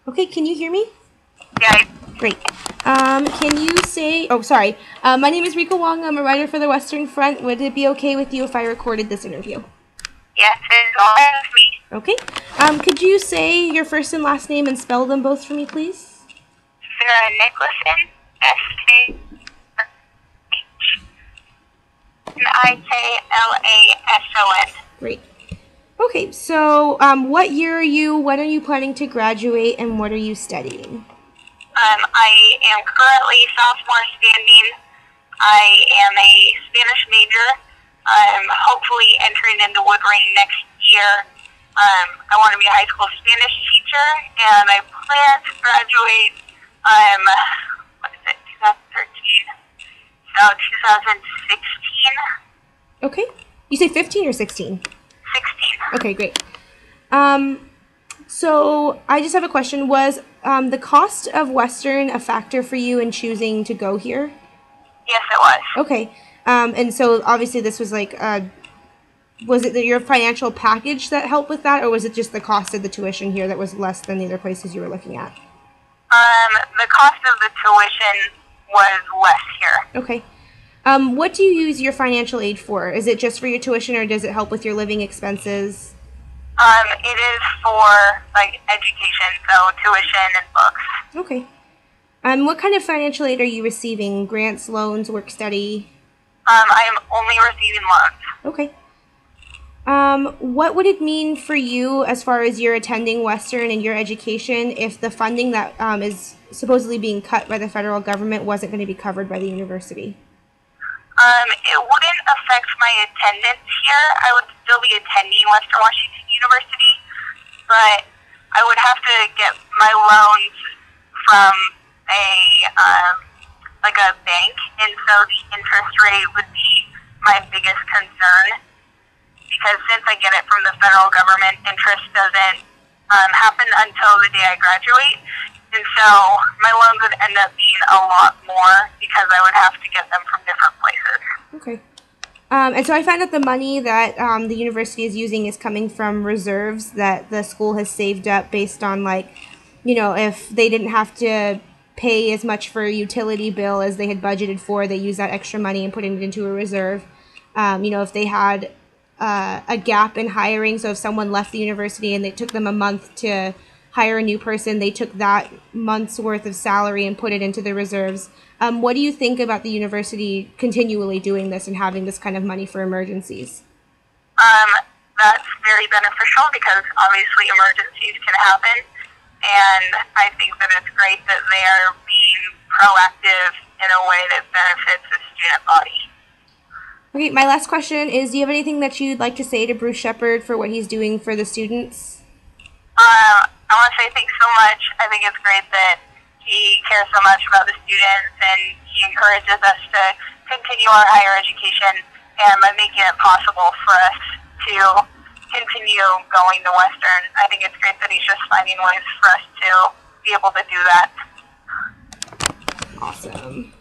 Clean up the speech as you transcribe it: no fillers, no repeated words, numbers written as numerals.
Okay, can you hear me? Yeah. Great. Can you say, oh, sorry. My name is Rika Wong. I'm a writer for the Western Front. Would it be okay with you if I recorded this interview? Yes, it's all right with me. Okay. Could you say your first and last name and spell them both for me, please? sarahniklason, sarahniklason. Great. Okay, so what year are you, when are you planning to graduate, and what are you studying? I am currently sophomore standing. I am a Spanish major. I'm hopefully entering into Woodring next year. I want to be a high school Spanish teacher, and I plan to graduate, 2013, so 2016. Okay. You say 15 or 16? 16. Okay, great. So I just have a question. Was the cost of Western a factor for you in choosing to go here? Yes, it was. Okay. And so obviously this was like, was it your financial package that helped with that, or was it just the cost of the tuition here that was less than the other places you were looking at? The cost of the tuition was less here. Okay. What do you use your financial aid for? Is it just for your tuition, or does it help with your living expenses? It is for, like, education, so tuition and books. Okay. What kind of financial aid are you receiving? Grants, loans, work study? I am only receiving loans. Okay. What would it mean for you as far as you're attending Western and your education if the funding that is supposedly being cut by the federal government wasn't going to be covered by the university? It wouldn't affect my attendance here. I would still be attending Western Washington University, but I would have to get my loans from a bank, and so the interest rate would be my biggest concern, because since I get it from the federal government, interest doesn't happen until the day I graduate, and so my loans would end up being a lot more because I would have to get them from different places. Okay. And so I found out the money that the university is using is coming from reserves that the school has saved up based on, like, you know, if they didn't have to pay as much for a utility bill as they had budgeted for, they use that extra money and put it into a reserve. You know, if they had a gap in hiring, so if someone left the university and it took them a month to hire a new person, they took that month's worth of salary and put it into the reserves. What do you think about the university continually doing this and having this kind of money for emergencies? That's very beneficial because obviously emergencies can happen, and I think that it's great that they are being proactive in a way that benefits the student body. Okay, my last question is, do you have anything that you'd like to say to Bruce Shepard for what he's doing for the students? I want to say thanks so much. I think it's great that he cares so much about the students, and he encourages us to continue our higher education, and by making it possible for us to continue going to Western. I think it's great that he's just finding ways for us to be able to do that. Awesome.